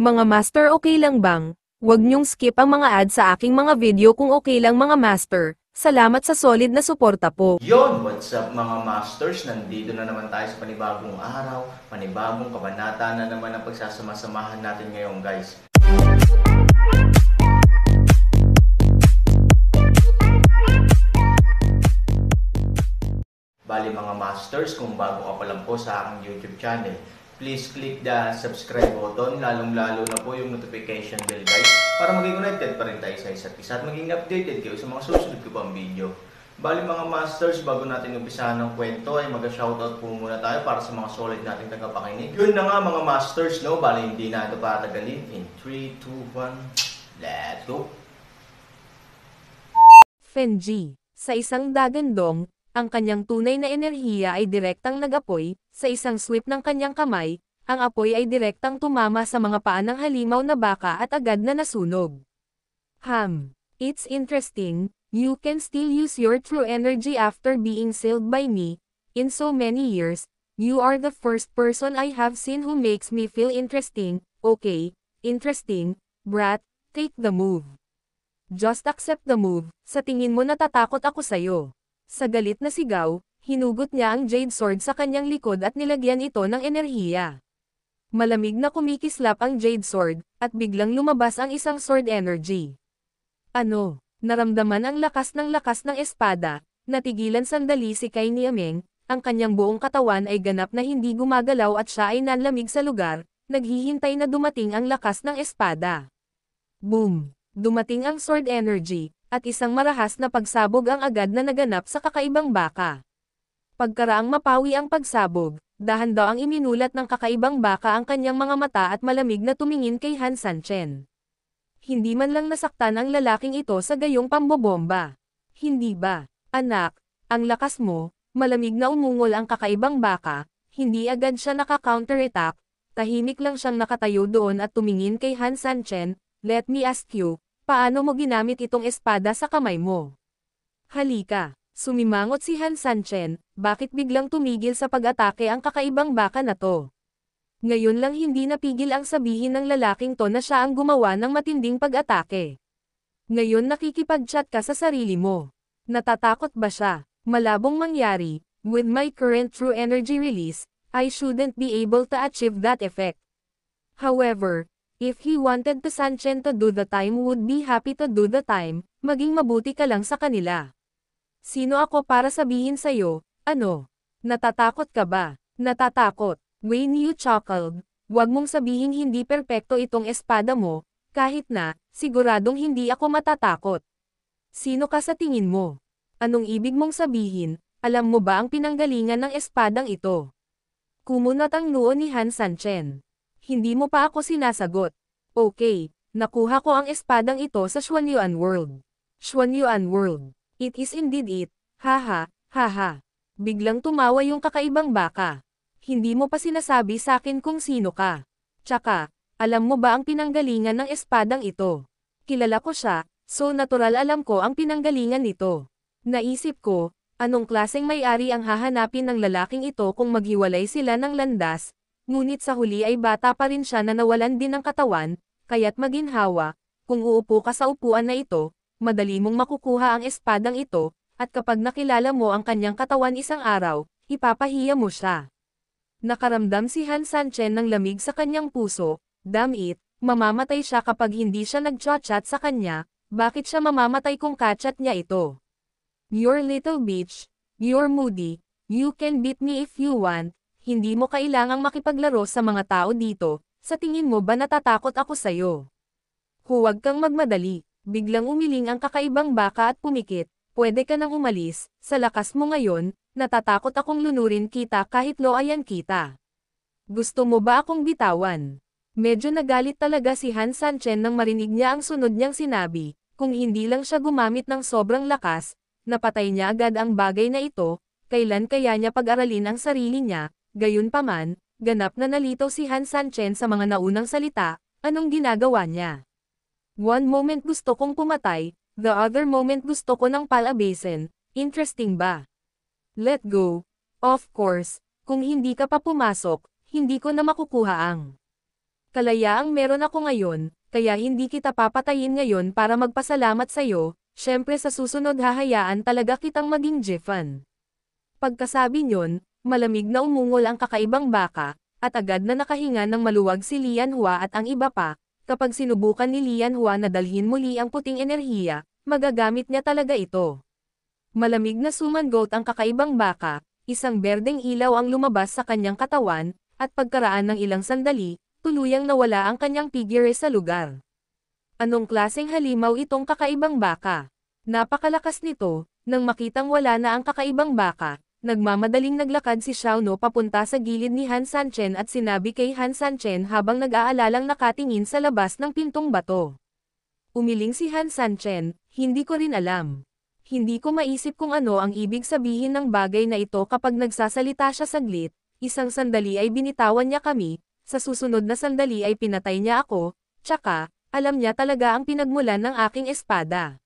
Mga master, okay lang bang? Huwag niyong skip ang mga ads sa aking mga video kung okay lang mga master. Salamat sa solid na suporta po. Yon, what's up mga masters? Nandito na naman tayo sa panibagong araw, panibagong kabanata na naman ang pagsasama-samahan natin ngayon guys. Bali mga masters, kung bago ka pa lang po sa aking YouTube channel, please click the subscribe button, lalong-lalo na po yung notification bell guys, para maging connected pa rin tayo sa isa't isa at maging updated kayo sa mga susunod ko pang video. Bali mga masters, bago natin umpisahan ng kwento ay mag-shoutout po muna tayo para sa mga solid nating tagapakinig. Yun na nga mga masters, no? Bali hindi na ito patagalin. In 3, 2, 1, let's go! Fenji, sa isang dagandong, ang kanyang tunay na enerhiya ay direktang nag-apoy, sa isang sweep ng kanyang kamay, ang apoy ay direktang tumama sa mga paa ng halimaw na baka at agad na nasunog. It's interesting, you can still use your true energy after being sealed by me. In so many years, you are the first person I have seen who makes me feel interesting. Okay, interesting, brat, take the move. Just accept the move, sa tingin mo natatakot ako sa'yo. Sa galit na sigaw, hinugot niya ang Jade Sword sa kanyang likod at nilagyan ito ng enerhiya. Malamig na kumikislap ang Jade Sword, at biglang lumabas ang isang sword energy. Ano? Naramdaman ang lakas ng espada, natigilan sandali si Kai Niameng, ang kanyang buong katawan ay ganap na hindi gumagalaw at siya ay nanlamig sa lugar, naghihintay na dumating ang lakas ng espada. Boom! Dumating ang sword energy, at isang marahas na pagsabog ang agad na naganap sa kakaibang baka. Pagkaraang mapawi ang pagsabog, dahan-daw ang iminulat ng kakaibang baka ang kanyang mga mata at malamig na tumingin kay Han Sanchen. Hindi man lang nasaktan ang lalaking ito sa gayong pambobomba. Hindi ba, anak, ang lakas mo? Malamig na umungol ang kakaibang baka, hindi agad siya naka-counterattack, tahimik lang siyang nakatayo doon at tumingin kay Han Sanchen. Let me ask you, paano mo ginamit itong espada sa kamay mo? Halika, sumimangot si Han Sanchen, bakit biglang tumigil sa pag-atake ang kakaibang baka na to? Ngayon lang hindi napigil ang sabihin ng lalaking to na siya ang gumawa ng matinding pag-atake. Ngayon nakikipag-chat ka sa sarili mo. Natatakot ba siya? Malabong mangyari, with my current true energy release, I shouldn't be able to achieve that effect. However, if he wanted to Sanchen to do the time would be happy to do the time, maging mabuti ka lang sa kanila. Sino ako para sabihin sa'yo, ano? Natatakot ka ba? Natatakot? When you chuckled, wag mong sabihing hindi perpekto itong espada mo, kahit na, siguradong hindi ako matatakot. Sino ka sa tingin mo? Anong ibig mong sabihin, alam mo ba ang pinanggalingan ng espadang ito? Kumunat ang noo ni Han Sanchen. Hindi mo pa ako sinasagot. Okay, nakuha ko ang espadang ito sa Xuanyuan World. Xuanyuan World. It is indeed it. Haha, haha. Biglang tumawa yung kakaibang baka. Hindi mo pa sinasabi sa akin kung sino ka. Tsaka, alam mo ba ang pinanggalingan ng espadang ito? Kilala ko siya, so natural alam ko ang pinanggalingan nito. Naisip ko, anong klaseng may-ari ang hahanapin ng lalaking ito kung maghiwalay sila ng landas, ngunit sa huli ay bata pa rin siya na nawalan din ng katawan, kaya't maginhawa, kung uupo ka sa upuan na ito, madali mong makukuha ang espadang ito, at kapag nakilala mo ang kanyang katawan isang araw, ipapahiya mo siya. Nakaramdam si Han Sanchen ng lamig sa kanyang puso, damn it, mamamatay siya kapag hindi siya nag-chat sa kanya, bakit siya mamamatay kung kachat niya ito? You're little bitch, you're moody, you can beat me if you want, hindi mo kailangang makipaglaro sa mga tao dito, sa tingin mo ba natatakot ako sa'yo? Huwag kang magmadali, biglang umiling ang kakaibang baka at pumikit, pwede ka nang umalis, sa lakas mo ngayon, natatakot akong lunurin kita kahit loayan kita. Gusto mo ba akong bitawan? Medyo nagalit talaga si Han Sanchen nang marinig niya ang sunod niyang sinabi, kung hindi lang siya gumamit ng sobrang lakas, napatay niya agad ang bagay na ito, kailan kaya niya pag-aralin ang sarili niya, gayunpaman, ganap na nalitaw si Han Sanchen sa mga naunang salita, anong ginagawa niya? One moment gusto kong pumatay, the other moment gusto ko ng palabasin, interesting ba? Let go. Of course, kung hindi ka pa pumasok, hindi ko na makukuha ang Kalayaang meron ako ngayon, kaya hindi kita papatayin ngayon para magpasalamat sa'yo, syempre sa susunod hahayaan talaga kitang maging Jiffan. Pagkasabi nyon, malamig na umungol ang kakaibang baka, at agad na nakahinga ng maluwag si Lianhua at ang iba pa, kapag sinubukan ni Lianhua na dalhin muli ang puting enerhiya, magagamit niya talaga ito. Malamig na sumangot ang kakaibang baka, isang berdeng ilaw ang lumabas sa kanyang katawan, at pagkaraan ng ilang sandali, tuluyang nawala ang kanyang figure sa lugar. Anong klaseng halimaw itong kakaibang baka? Napakalakas nito, nang makitang wala na ang kakaibang baka, nagmamadaling naglakad si Xiaono papunta sa gilid ni Han Sanchen at sinabi kay Han Sanchen habang nag-aalalang nakatingin sa labas ng pintong bato. Umiling si Han Sanchen, hindi ko rin alam. Hindi ko maisip kung ano ang ibig sabihin ng bagay na ito kapag nagsasalita siya saglit, isang sandali ay binitawan niya kami, sa susunod na sandali ay pinatay niya ako, tsaka, alam niya talaga ang pinagmulan ng aking espada.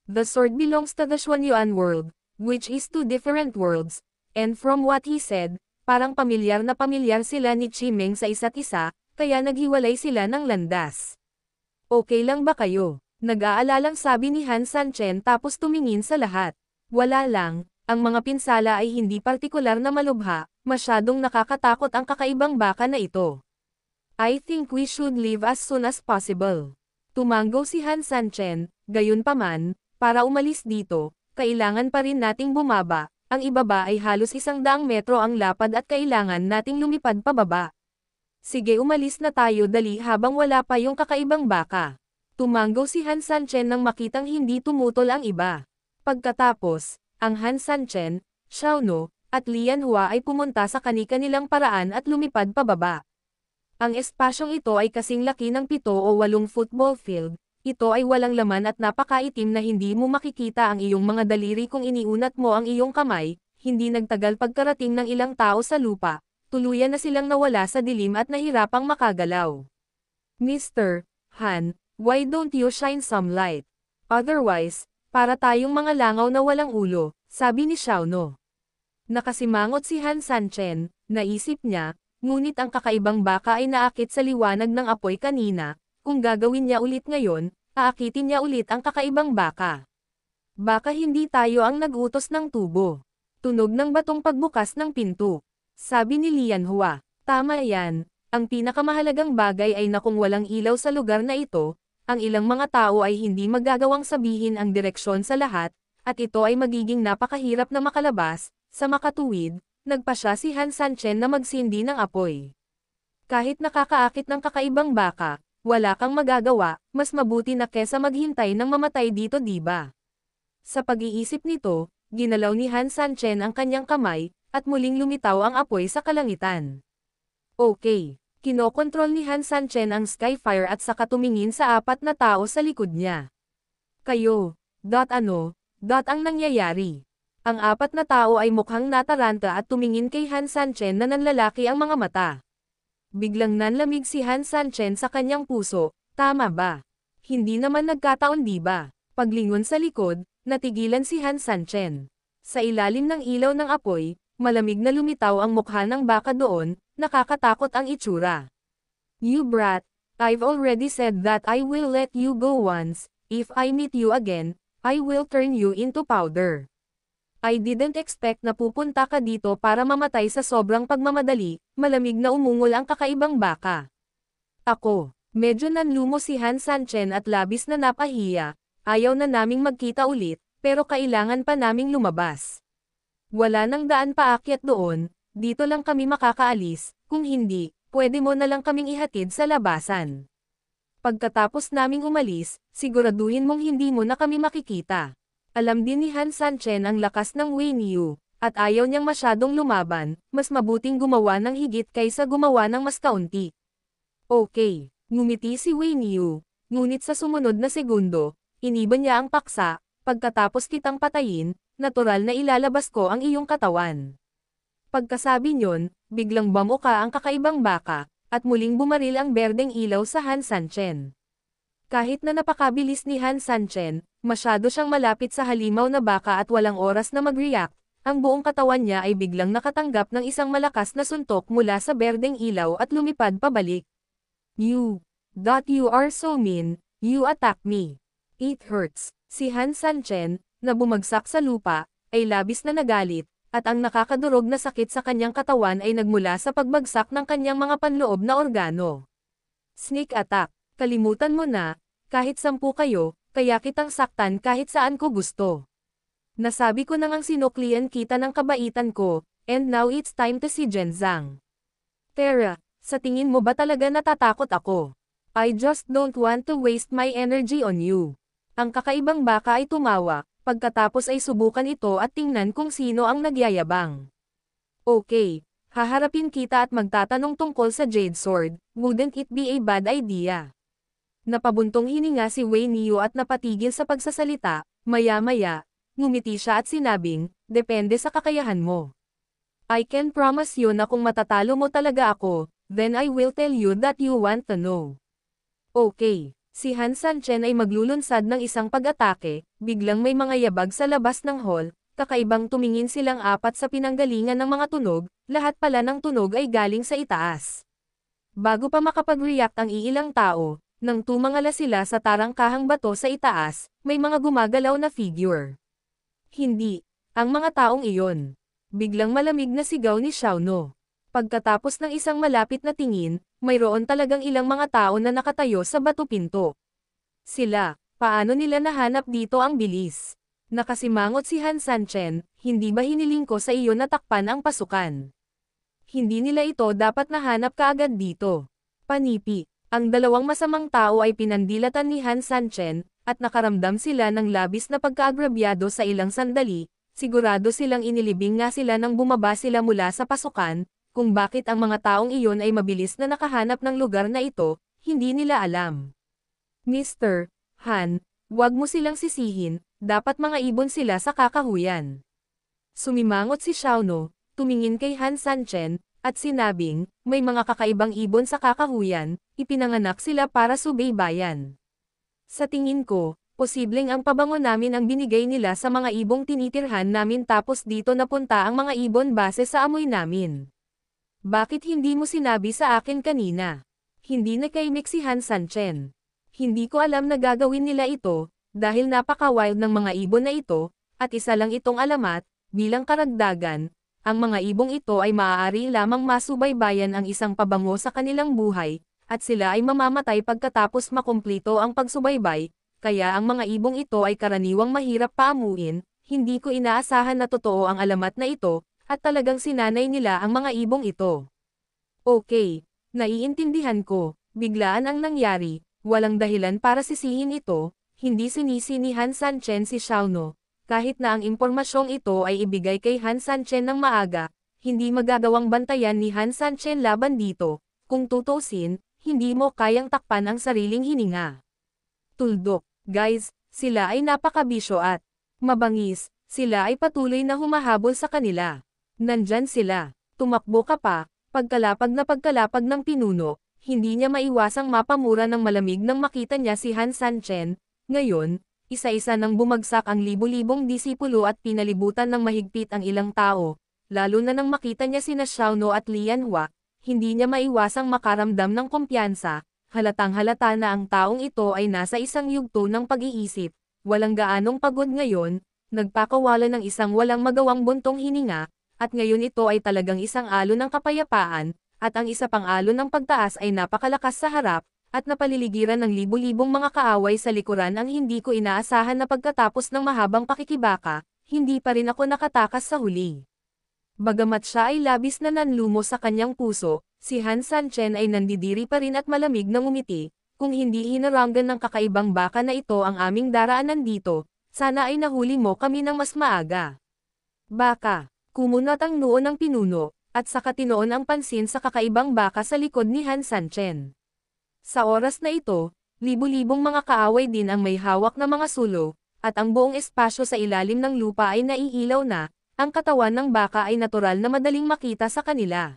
The sword belongs to the Xuanyuan world, which is two different worlds, and from what he said, parang pamilyar na pamilyar sila ni Chimeng sa isa't isa, kaya naghiwalay sila ng landas. Okay lang ba kayo? Nag-aalalang sabi ni Han Sanchen tapos tumingin sa lahat. Wala lang, ang mga pinsala ay hindi partikular na malubha, masyadong nakakatakot ang kakaibang baka na ito. I think we should leave as soon as possible. Tumanggo si Han Sanchen, gayunpaman, para umalis dito, kailangan pa rin nating bumaba, ang ibaba ay halos 100 metro ang lapad at kailangan nating lumipad pababa. Sige umalis na tayo dali habang wala pa yung kakaibang baka. Tumanggo si Han Sanchen nang makitang hindi tumutol ang iba. Pagkatapos, ang Han Sanchen, Xiaono, at Lianhua ay pumunta sa kani-kanilang paraan at lumipad pababa. Ang espasyong ito ay kasing laki ng 7 o 8 football field. Ito ay walang laman at napakaitim na hindi mo makikita ang iyong mga daliri kung iniunat mo ang iyong kamay, hindi nagtagal pagkarating ng ilang tao sa lupa, tuluyan na silang nawala sa dilim at nahirapang makagalaw. Mr. Han, why don't you shine some light? Otherwise, para tayong mga langaw na walang ulo, sabi ni Xiaono. Nakasimangot si Han Sanchen, naisip niya, ngunit ang kakaibang baka ay naakit sa liwanag ng apoy kanina, kung gagawin niya ulit ngayon, aakitin niya ulit ang kakaibang baka. Baka hindi tayo ang nag-utos ng tubo. Tunog ng batong pagbukas ng pinto. Sabi ni Lianhua, tama yan, ang pinakamahalagang bagay ay na kung walang ilaw sa lugar na ito, ang ilang mga tao ay hindi magagawang sabihin ang direksyon sa lahat, at ito ay magiging napakahirap na makalabas, sa makatuwid, nagpa siya si Han Sanchen na magsindi ng apoy. Kahit nakakaakit ng kakaibang baka, wala kang magagawa, mas mabuti na kesa maghintay ng mamatay dito diba? Sa pag-iisip nito, ginalaw ni Han Sanchen ang kanyang kamay, at muling lumitaw ang apoy sa kalangitan. Okay. Kinokontrol ni Han Sanchen ang Skyfire at saka tumingin sa 4 na tao sa likod niya. Kayo, ano ang nangyayari? Ang 4 na tao ay mukhang nataranta at tumingin kay Han Sanchen na nanlalaki ang mga mata. Biglang nanlamig si Han Sanchen sa kanyang puso, tama ba? Hindi naman nagkataon diba? Paglingon sa likod, natigilan si Han Sanchen. Sa ilalim ng ilaw ng apoy, malamig na lumitaw ang mukha ng baka doon, nakakatakot ang itsura. You brat, I've already said that I will let you go once, if I meet you again, I will turn you into powder. I didn't expect na pupunta ka dito para mamatay sa sobrang pagmamadali, malamig na umungol ang kakaibang baka. Ako, medyo nanlumo si Han Sanchen at labis na napahiya, ayaw na naming magkita ulit, pero kailangan pa naming lumabas. Wala nang daan paakyat doon, dito lang kami makakaalis, kung hindi, pwede mo na lang kaming ihatid sa labasan. Pagkatapos naming umalis, siguraduhin mong hindi mo na kami makikita. Alam din ni Han Sanchen ang lakas ng Wei Niu, at ayaw niyang masyadong lumaban, mas mabuting gumawa ng higit kaysa gumawa ng mas kaunti. Okay, ngumiti si Wei Niu, ngunit sa sumunod na segundo, iniban niya ang paksa, pagkatapos kitang patayin, natural na ilalabas ko ang iyong katawan. Pagkasabi niyon, biglang bamuka ang kakaibang baka, at muling bumaril ang berdeng ilaw sa Han Sanchen. Kahit na napakabilis ni Han Sanchen, masyado siyang malapit sa halimaw na baka at walang oras na mag-react, ang buong katawan niya ay biglang nakatanggap ng isang malakas na suntok mula sa berdeng ilaw at lumipad pabalik. You are so mean, you attack me. It hurts. Si Han Sanchen, na bumagsak sa lupa, ay labis na nagalit, at ang nakakadurog na sakit sa kanyang katawan ay nagmula sa pagbagsak ng kanyang mga panloob na organo. Sneak attack. Kalimutan mo na, kahit 10 kayo, kaya kitang saktan kahit saan ko gusto. Nasabi ko na ngang sinuklian kita ng kabaitan ko, and now it's time to see Genzang. Tara, sa tingin mo ba talaga natatakot ako? I just don't want to waste my energy on you. Ang kakaibang baka ay tumawa, pagkatapos ay subukan ito at tingnan kung sino ang nagyayabang. Okay, haharapin kita at magtatanong tungkol sa Jade Sword, wouldn't it be a bad idea? Napabuntong hininga si Wei Niu at napatigil sa pagsasalita, maya-maya, ngumiti siya at sinabing, depende sa kakayahan mo. I can promise you na kung matatalo mo talaga ako, then I will tell you that you want to know. Okay. Si Han Sanchen ay maglulunsad ng isang pag-atake, biglang may mga yabag sa labas ng hall, kakaibang tumingin silang apat sa pinanggalingan ng mga tunog, lahat pala ng tunog ay galing sa itaas. Bago pa makapag-react ang iilang tao, nang tumangala sila sa tarangkahang bato sa itaas, may mga gumagalaw na figure. Hindi, ang mga taong iyon. Biglang malamig na sigaw ni Xiaono. Pagkatapos ng isang malapit na tingin, mayroon talagang ilang mga tao na nakatayo sa bato pinto. Sila, paano nila nahanap dito ang bilis? Nakasimangot si Han Sanchen, hindi ba hiniling ko sa iyo na takpan ang pasukan? Hindi nila ito dapat nahanap kaagad dito. Panipi, ang dalawang masamang tao ay pinandilatan ni Han Sanchen, at nakaramdam sila ng labis na pagkaagrabyado sa ilang sandali, sigurado silang inilibing nga sila nang bumaba sila mula sa pasukan. Kung bakit ang mga taong iyon ay mabilis na nakahanap ng lugar na ito, hindi nila alam. Mr. Han, wag mo silang sisihin, dapat mga ibon sila sa kakahuyan. Sumimangot si Xiaono, tumingin kay Han Sanchen, at sinabing, may mga kakaibang ibon sa kakahuyan, ipinanganak sila para subaybayan. Sa tingin ko, posibleng ang pabango namin ang binigay nila sa mga ibong tinitirhan namin tapos dito napunta ang mga ibon base sa amoy namin. Bakit hindi mo sinabi sa akin kanina? Hindi nakaimik si Han Sanchen. Hindi ko alam na gagawin nila ito, dahil napaka-wild ng mga ibon na ito, at isa lang itong alamat, bilang karagdagan, ang mga ibong ito ay maaari lamang masubaybayan ang isang pabango sa kanilang buhay, at sila ay mamamatay pagkatapos makumplito ang pagsubaybay, kaya ang mga ibong ito ay karaniwang mahirap paamuin, hindi ko inaasahan na totoo ang alamat na ito, at talagang sinanay nila ang mga ibong ito. Okay, naiintindihan ko, biglaan ang nangyari, walang dahilan para sisihin ito, hindi sinisi ni Han Sanchen si Xiaono, kahit na ang impormasyong ito ay ibigay kay Han Sanchen ng maaga, hindi magagawang bantayan ni Han Sanchen laban dito, kung tutusin, hindi mo kayang takpan ang sariling hininga. Tuldok, guys, sila ay napakabisyo at mabangis, sila ay patuloy na humahabol sa kanila. Nandyan sila. Tumakbo ka pa, pagkalapag ng pinuno, hindi niya maiwasang mapamura ng malamig nang makita niya si Han Sanchen. Ngayon, isa-isa nang bumagsak ang libu-libong disipulo at pinalibutan ng mahigpit ang ilang tao, lalo na nang makita niya sina Xiaono at Lian Hua, hindi niya maiwasang makaramdam ng kumpiyansa, halatang-halata na ang taong ito ay nasa isang yugto ng pag-iisip, walang gaanong pagod ngayon, nagpakawala ng isang walang magawang buntong hininga, at ngayon ito ay talagang isang alon ng kapayapaan, at ang isa pang alon ng pagtaas ay napakalakas sa harap, at napaliligiran ng libu-libong mga kaaway sa likuran ang hindi ko inaasahan na pagkatapos ng mahabang pakikibaka, hindi pa rin ako nakatakas sa huli. Bagamat siya ay labis na nanlumo sa kanyang puso, si Han Sanchen ay nandidiri pa rin at malamig na ngumiti, kung hindi hinarangan ng kakaibang baka na ito ang aming daraanan dito, sana ay nahuli mo kami ng mas maaga. Baka. Kumunat ang noo ng pinuno, at saka tinoon ang pansin sa kakaibang baka sa likod ni Han Sanchen. Sa oras na ito, libu-libong mga kaaway din ang may hawak na mga sulo, at ang buong espasyo sa ilalim ng lupa ay naiilaw na, ang katawan ng baka ay natural na madaling makita sa kanila.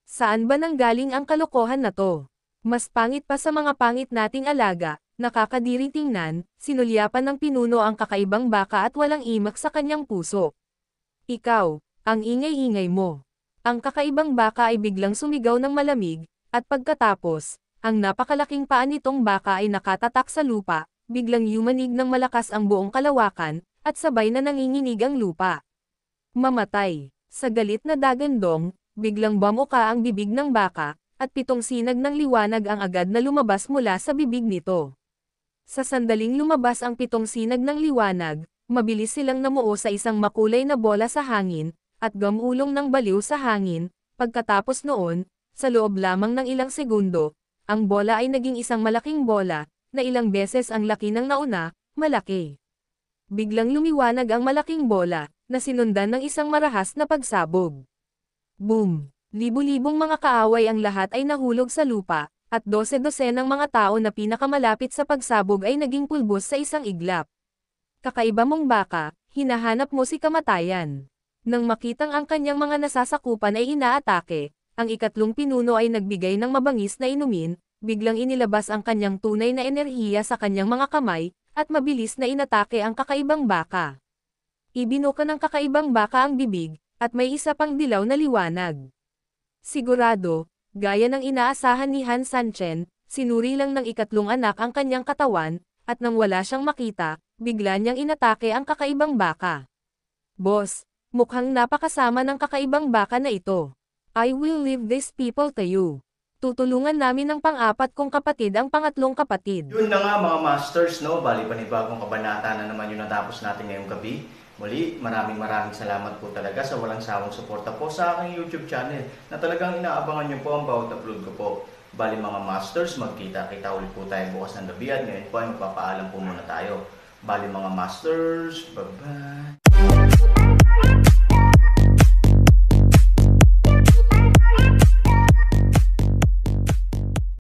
Saan ba nanggaling ang kalokohan na to? Mas pangit pa sa mga pangit nating alaga, nakakadiri tingnan, sinulyapan ng pinuno ang kakaibang baka at walang imak sa kanyang puso. Ikaw, ang ingay-ingay mo. Ang kakaibang baka ay biglang sumigaw ng malamig, at pagkatapos, Ang napakalaking paa nitong baka ay nakatatak sa lupa, biglang yumanig ng malakas ang buong kalawakan, at sabay na nanginginig ang lupa. Mamatay. Sa galit na dagandong, biglang bamuka ang bibig ng baka, at 7 sinag ng liwanag ang agad na lumabas mula sa bibig nito. Sa sandaling lumabas ang 7 sinag ng liwanag, mabilis silang namuo sa isang makulay na bola sa hangin, at gamulong ng baliw sa hangin. Pagkatapos noon, sa loob lamang ng ilang segundo, ang bola ay naging isang malaking bola, na ilang beses ang laki ng nauna, malaki. Biglang lumiwanag ang malaking bola, na sinundan ng isang marahas na pagsabog. Boom! Libu-libong mga kaaway ang lahat ay nahulog sa lupa, at 12 ng mga tao na pinakamalapit sa pagsabog ay naging pulbos sa isang iglap. Kakaiba mong baka, hinahanap mo si kamatayan. Nang makitang ang kanyang mga nasasakupan ay inaatake, ang ikatlong pinuno ay nagbigay ng mabangis na inumin, biglang inilabas ang kanyang tunay na enerhiya sa kanyang mga kamay, at mabilis na inatake ang kakaibang baka. Ibinuka ng kakaibang baka ang bibig, at may isa pang dilaw na liwanag. Sigurado, gaya ng inaasahan ni Han Sanchen, sinuri lang ng ikatlong anak ang kanyang katawan, at nang wala siyang makita, bigla niyang inatake ang kakaibang baka. Boss, mukhang napakasama ng kakaibang baka na ito. I will leave these people to you. Tutulungan namin ng pang-apat kong kapatid ang pangatlong kapatid. Yun na nga mga masters, no? Bali panibagong kabanata na naman yung natapos natin ngayong gabi. Muli, maraming salamat po talaga sa walang sawang suporta po sa aking YouTube channel na talagang inaabangan nyo po ang bawat upload ko po. Bali mga masters, magkita-kita ulit po tayo bukas ng gabi at ngayon po ay magpapaalam po muna tayo. Bali mga masters, bye-bye!